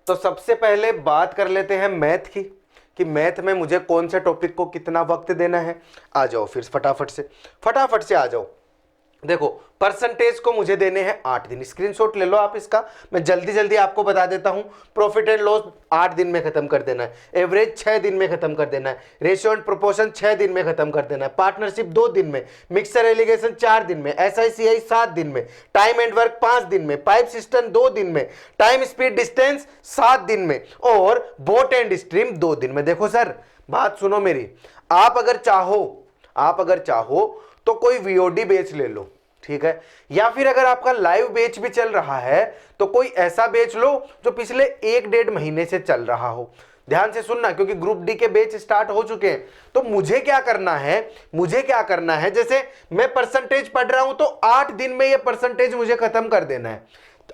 तो सबसे पहले बात कर लेते हैं मैथ की, कि मैथ में मुझे कौन से टॉपिक को कितना वक्त देना है। आ जाओ फिर फटाफट से आ जाओ। देखो परसेंटेज को मुझे देने हैं 8 दिन। स्क्रीनशॉट ले लो आप इसका, मैं जल्दी जल्दी आपको बता देता हूं। प्रॉफिट एंड लॉस 8 दिन में खत्म कर देना है, एवरेज 6 दिन में खत्म कर देना है, रेशियो एंड प्रोपोर्शन 6 दिन में खत्म कर देना है, पार्टनरशिप 2 दिन में, मिक्सर एलिगेशन 4 दिन में, SICI 7 दिन में, टाइम एंड वर्क 5 दिन में, पाइप सिस्टम 2 दिन में, टाइम स्पीड डिस्टेंस 7 दिन में, और बोट एंड स्ट्रीम 2 दिन में। देखो सर बात सुनो मेरी, आप अगर चाहो तो कोई VOD बेच ले लो, ठीक है, या फिर अगर आपका लाइव बेच भी चल रहा है तो कोई ऐसा बेच लो जो पिछले 1-1.5 महीने से चल रहा हो। ध्यान से सुनना, क्योंकि ग्रुप डी के बेच स्टार्ट हो चुके हैं। तो मुझे क्या करना है, जैसे मैं परसेंटेज पढ़ रहा हूं तो 8 दिन में ये परसेंटेज मुझे खत्म कर देना है।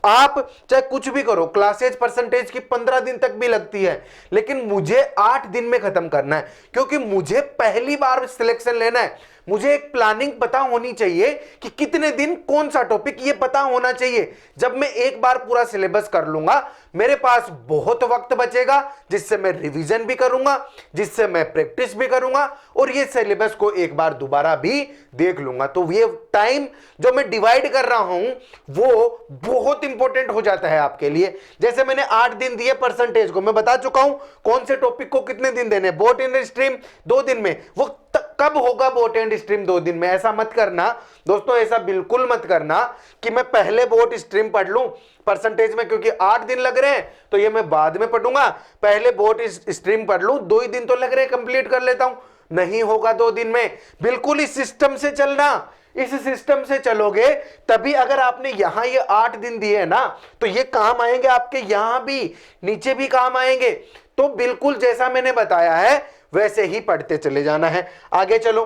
आप चाहे कुछ भी करो, क्लासेज परसेंटेज की 15 दिन तक भी लगती है, लेकिन मुझे 8 दिन में खत्म करना है, क्योंकि मुझे पहली बार सिलेक्शन लेना है। मुझे एक प्लानिंग पता होनी चाहिए कि कितने दिन कौन सा टॉपिक, ये पता होना चाहिए। जब मैं एक बार पूरा सिलेबस कर लूंगा, मेरे पास बहुत वक्त बचेगा, जिससे मैं रिवीजन भी करूंगा, जिससे मैं प्रैक्टिस भी करूंगा, और ये सिलेबस को एक बार दोबारा भी देख लूंगा। तो ये टाइम जो मैं डिवाइड कर रहा हूं वो बहुत इंपॉर्टेंट हो जाता है आपके लिए। जैसे मैंने 8 दिन दिए परसेंटेज को, मैं बता चुका हूं कौन से टॉपिक को कितने दिन देने। बोट एंड स्ट्रीम 2 दिन में, वो कब होगा बोट एंड स्ट्रीम 2 दिन में? ऐसा मत करना दोस्तों, ऐसा बिल्कुल मत करना कि मैं पहले बोट स्ट्रीम पढ़ लूं परसेंटेज में, क्योंकि 8 दिन लग रहे हैं तो ये मैं बाद में पढ़ूंगा। पहले बोट स्ट्रीम पढ़ लूं, 2 ही दिन तो लग रहे हैं, कंप्लीट कर लेता हूं। नहीं होगा 2 दिन में। बिल्कुल इस सिस्टम से चलना, इस सिस्टम से चलोगे तभी। अगर आपने यहां ये 8 दिन दिए है ना, तो ये काम आएंगे आपके, यहां भी नीचे भी काम आएंगे। तो बिल्कुल जैसा मैंने बताया है वैसे ही पढ़ते चले जाना है। आगे चलो,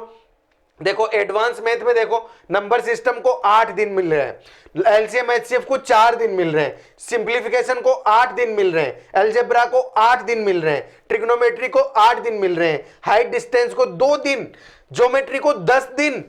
देखो एडवांस मैथ में देखो, नंबर सिस्टम को 8 दिन मिल रहे हैं, LCM HCF को 4 दिन मिल रहे हैं, सिंप्लीफिकेशन को 8 दिन मिल रहे हैं, अलजेब्रा को 8 दिन मिल रहे हैं, ट्रिग्नोमेट्री को 8 दिन मिल रहे हैं, हाइट डिस्टेंस को 2 दिन, ज्योमेट्री को 10 दिन,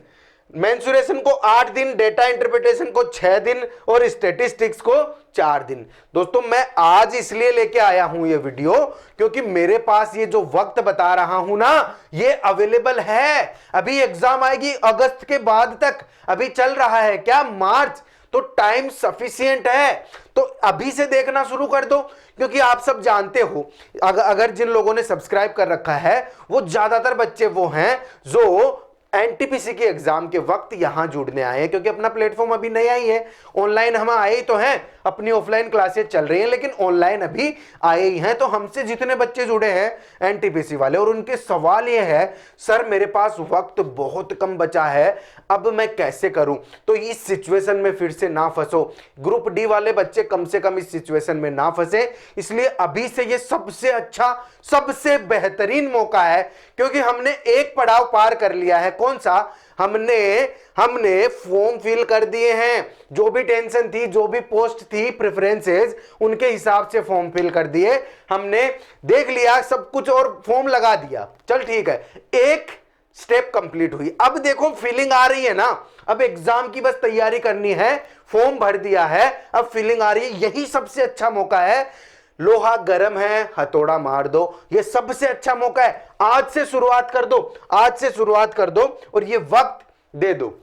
मेंसुरेशन को 8 दिन, डेटा इंटरप्रिटेशन को 6 दिन, और स्टैटिस्टिक्स को 4 दिन। दोस्तों मैं आज इसलिए लेके आया हूं ये वीडियो, क्योंकि मेरे पास ये जो वक्त बता रहा हूं ना, ये अवेलेबल है। अभी एग्जाम आएगी अगस्त के बाद तक, अभी चल रहा है क्या मार्च, तो टाइम सफिशिएंट है। तो अभी से देखना शुरू कर दो, क्योंकि आप सब जानते हो, अगर जिन लोगों ने सब्सक्राइब कर रखा है वो ज्यादातर बच्चे वो हैं जो NTPC के एग्जाम के वक्त यहां जुड़ने आए हैं, क्योंकि अपना प्लेटफॉर्म अभी नया ही है। ऑनलाइन हम आए ही तो हैं, अपनी ऑफलाइन क्लासेस चल रही हैं, लेकिन ऑनलाइन अभी आए ही हैं। तो हमसे जितने बच्चे जुड़े हैं NTPC वाले, और उनके सवाल ये है, सर मेरे पास वक्त बहुत कम बचा है, अब मैं कैसे करूं? तो इस सिचुएशन में फिर से ना फंसो। ग्रुप डी वाले बच्चे कम से कम इस सिचुएशन में ना फंसे, इसलिए अभी से ये सबसे अच्छा, सबसे बेहतरीन मौका है, क्योंकि हमने एक पड़ाव पार कर लिया है। कौन सा? हमने फॉर्म फिल कर दिए हैं। जो भी टेंशन थी, जो भी पोस्ट थी, प्रेफरेंसेस, उनके हिसाब से फॉर्म फिल कर दिए हमने, देख लिया सब कुछ और फॉर्म लगा दिया। चल ठीक है, एक स्टेप कंप्लीट हुई। अब देखो फीलिंग आ रही है ना, अब एग्जाम की बस तैयारी करनी है। फॉर्म भर दिया है, अब फीलिंग आ रही है, यही सबसे अच्छा मौका है। लोहा गर्म है, हथौड़ा मार दो, ये सबसे अच्छा मौका है। आज से शुरुआत कर दो, आज से शुरुआत कर दो, और ये वक्त दे दो।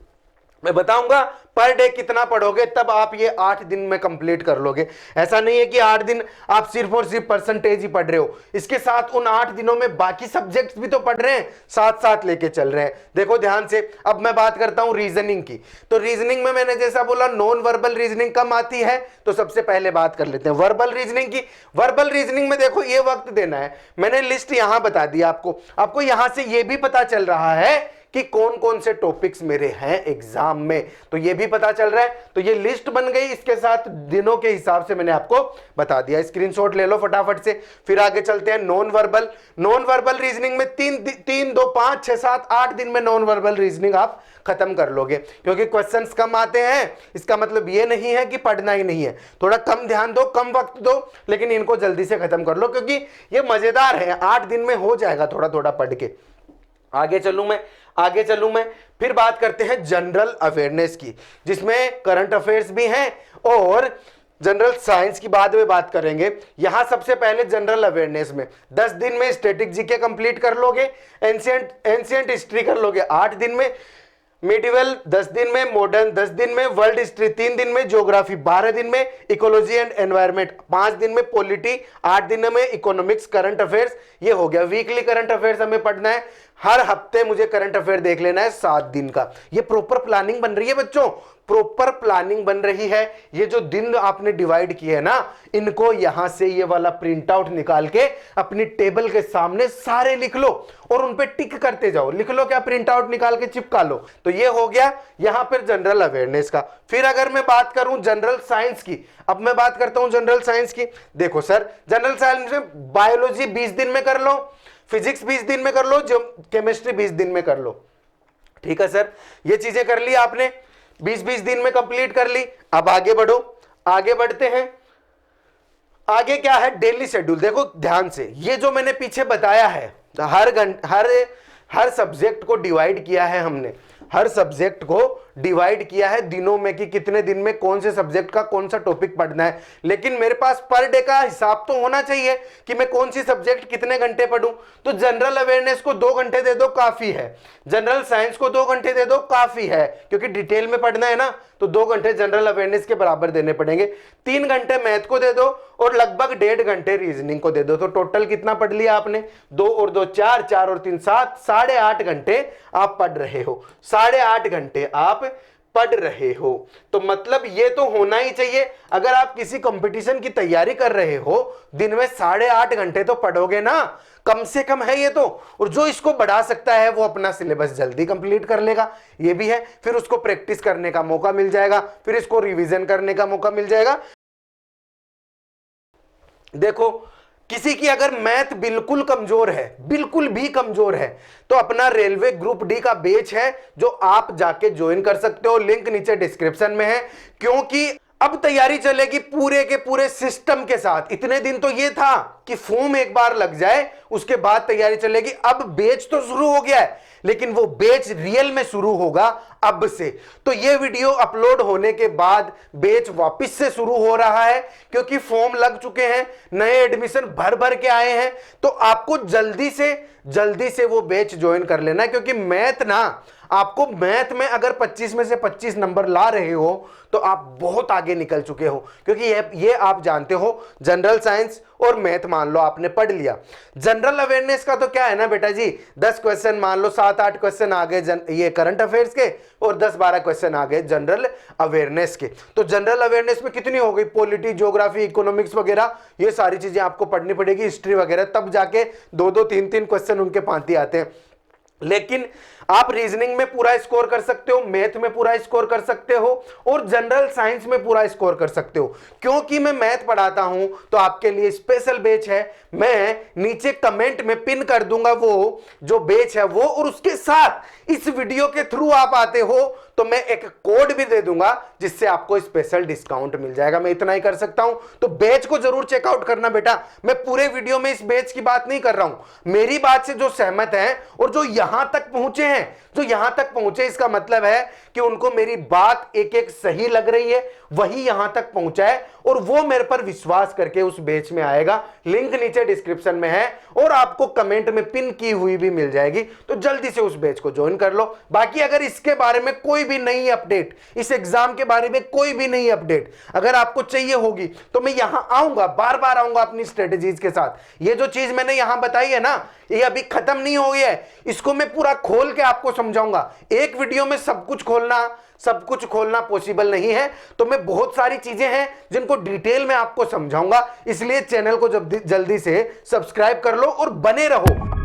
मैं बताऊंगा पर डे कितना पढ़ोगे, तब आप ये 8 दिन में कंप्लीट कर लोगे। ऐसा नहीं है कि 8 दिन आप सिर्फ और सिर्फ परसेंटेज ही पढ़ रहे हो, इसके साथ उन 8 दिनों में बाकी सब्जेक्ट्स भी तो पढ़ रहे हैं, साथ साथ लेके चल रहे हैं। देखो ध्यान से, अब मैं बात करता हूं रीजनिंग की। तो रीजनिंग में मैंने जैसा बोला, नॉन वर्बल रीजनिंग कम आती है, तो सबसे पहले बात कर लेते हैं वर्बल रीजनिंग की। वर्बल रीजनिंग में देखो ये वक्त देना है, मैंने लिस्ट यहां बता दी आपको यहां से ये भी पता चल रहा है कि कौन कौन से टॉपिक्स मेरे हैं एग्जाम में, तो ये भी पता चल रहा है। तो ये लिस्ट बन गई, इसके साथ दिनों के हिसाब से मैंने आपको बता दिया। स्क्रीनशॉट ले लो फटाफट से। फिर आगे चलते हैं नॉन वर्बल रीजनिंग में 3 2 5 6 7 8 दिन में नॉन वर्बल रीजनिंग आप खत्म कर लोगे, क्योंकि क्वेश्चंस कम आते हैं। इसका मतलब ये नहीं है कि पढ़ना ही नहीं है, थोड़ा कम ध्यान दो, कम वक्त दो, लेकिन इनको जल्दी से खत्म कर लो, क्योंकि ये मजेदार है। 8 दिन में हो जाएगा थोड़ा थोड़ा पढ़ के। आगे चलूं मैं। फिर बात करते हैं जनरल अवेयरनेस की, जिसमें करंट अफेयर्स भी हैं और जनरल साइंस की बाद में बात करेंगे। यहां सबसे पहले जनरल अवेयरनेस में 10 दिन में स्टैटिक जीके कंप्लीट कर लोगे, एंशिएंट हिस्ट्री कर लोगे 8 दिन में, मेडिवल 10 दिन में, मॉडर्न 10 दिन में, वर्ल्ड हिस्ट्री 3 दिन में, ज्योग्राफी 12 दिन में, इकोलॉजी एंड एनवायरनमेंट 5 दिन में, पॉलिटी 8 दिन में, इकोनॉमिक्स, करंट अफेयर्स ये हो गया। वीकली करंट अफेयर्स हमें पढ़ना है, हर हफ्ते मुझे करंट अफेयर देख लेना है 7 दिन का। ये प्रॉपर प्लानिंग बन रही है बच्चों, प्रॉपर प्लानिंग बन रही है। ये जो दिन आपने डिवाइड किए है ना, इनको यहां से ये वाला प्रिंट आउट निकाल के अपनी टेबल के सामने सारे लिख लो और उन पे टिक करते जाओ। लिख लो क्या, प्रिंट आउट निकाल के चिपका लो। तो ये हो गया यहां पर जनरल अवेयरनेस का। फिर अगर मैं बात करूं जनरल साइंस की, अब मैं बात करता हूं जनरल साइंस की। देखो सर, जनरल साइंस में बायोलॉजी 20 दिन में कर लो, फिजिक्स 20 दिन में कर लो, जो केमिस्ट्री 20 दिन में कर लो। ठीक है सर, ये चीजें कर ली आपने, 20-20 दिन में कंप्लीट कर ली। अब आगे बढ़ो, आगे बढ़ते हैं। आगे क्या है, डेली शेड्यूल। देखो ध्यान से, ये जो मैंने पीछे बताया है, हर सब्जेक्ट को डिवाइड किया है हमने, हर सब्जेक्ट को डिवाइड किया है दिनों में कि कितने दिन में कौन से सब्जेक्ट का कौन सा टॉपिक पढ़ना है। लेकिन मेरे पास पर डे का हिसाब तो होना चाहिए कि मैं कौन सी सब्जेक्ट कितने घंटे पढूं। तो जनरल अवेयरनेस को 2 घंटे दे दो काफी है, जनरल साइंस को 2 घंटे दे दो काफी है, क्योंकि डिटेल में पढ़ना है ना, तो 2 घंटे जनरल अवेयरनेस के बराबर देने पड़ेंगे। 3 घंटे मैथ को दे दो और लगभग 1.5 घंटे रीजनिंग को दे दो। तो टोटल कितना पढ़ लिया आपने, 2 और 2 4, 4 और 3 7, 8.5 घंटे आप पढ़ रहे हो, 8.5 घंटे आप पढ़ रहे हो। तो मतलब ये तो होना ही चाहिए। अगर आप किसी कंपटीशन की तैयारी कर रहे हो, दिन में 8.5 घंटे तो पढ़ोगे ना, कम से कम है ये तो। और जो इसको बढ़ा सकता है वो अपना सिलेबस जल्दी कंप्लीट कर लेगा, ये भी है। फिर उसको प्रैक्टिस करने का मौका मिल जाएगा, फिर इसको रिवीजन करने का मौका मिल जाएगा। देखो किसी की अगर मैथ बिल्कुल कमजोर है, बिल्कुल भी कमजोर है, तो अपना रेलवे ग्रुप डी का बैच है जो आप जाके ज्वाइन कर सकते हो, लिंक नीचे डिस्क्रिप्शन में है। क्योंकि अब तैयारी चलेगी पूरे के पूरे सिस्टम के साथ। इतने दिन तो ये था कि फॉर्म एक बार लग जाए उसके बाद तैयारी चलेगी, अब बैच तो शुरू हो गया है, लेकिन वो बैच रियल में शुरू होगा अब से। तो ये वीडियो अपलोड होने के बाद बैच वापस से शुरू हो रहा है, क्योंकि फॉर्म लग चुके हैं, नए एडमिशन भर भर के आए हैं। तो आपको जल्दी से वो बैच ज्वाइन कर लेना है, क्योंकि मैथ ना, आपको मैथ में अगर 25 में से 25 नंबर ला रहे हो तो आप बहुत आगे निकल चुके हो। क्योंकि ये आप जानते हो, जनरल साइंस और मैथ मान लो आपने पढ़ लिया। जनरल अवेयरनेस का तो क्या है ना बेटा जी, 10 क्वेश्चन मान लो, 7-8 क्वेश्चन आ गए ये करंट अफेयर्स के और 10-12 क्वेश्चन आ गए जनरल अवेयरनेस के। तो जनरल अवेयरनेस में कितनी हो गई, पॉलिटी, ज्योग्राफी, इकोनॉमिक्स वगैरह, ये सारी चीजें आपको पढ़नी पड़ेगी, हिस्ट्री वगैरह, तब जाके 2-2, 3-3 क्वेश्चन उनके पांति आते हैं। लेकिन आप रीजनिंग में पूरा स्कोर कर सकते हो, मैथ में पूरा स्कोर कर सकते हो और जनरल साइंस में पूरा स्कोर कर सकते हो। क्योंकि मैं मैथ पढ़ाता हूं तो आपके लिए स्पेशल बैच है, मैं नीचे कमेंट में पिन कर दूंगा वो जो बैच है वो, और उसके साथ इस वीडियो के थ्रू आप आते हो तो मैं एक कोड भी दे दूंगा जिससे आपको स्पेशल डिस्काउंट मिल जाएगा। मैं इतना ही कर सकता हूं, तो बैच को जरूर चेकआउट करना बेटा। मैं पूरे वीडियो में इस बैच की बात नहीं कर रहा हूं, मेरी बात से जो सहमत है और जो यहां तक पहुंचे हैं, जो यहां तक पहुंचे, इसका मतलब है कि उनको मेरी बात एक एक सही लग रही है, वही यहां तक पहुंचा है और वो मेरे पर विश्वास करके उस बैच में आएगा। लिंक नीचे डिस्क्रिप्शन में है और आपको कमेंट में पिन की हुई भी मिल जाएगी, तो जल्दी से उस बैच को ज्वाइन कर लो। बाकी अगर इसके बारे में कोई भी नई अपडेट, इस एग्जाम के बारे में कोई भी नई अपडेट अगर आपको चाहिए होगी तो मैं यहां आऊंगा, बार बार आऊंगा अपनी स्ट्रेटेजीज के साथ। ये जो चीज मैंने यहां बताई है ना, ये अभी खत्म नहीं हो गया है, इसको मैं पूरा खोल के आपको समझाऊंगा। एक वीडियो में सब कुछ खोलना पॉसिबल नहीं है, तो मैं बहुत सारी चीजें हैं जिनको डिटेल में आपको समझाऊंगा। इसलिए चैनल को जल्दी से सब्सक्राइब कर लो और बने रहो।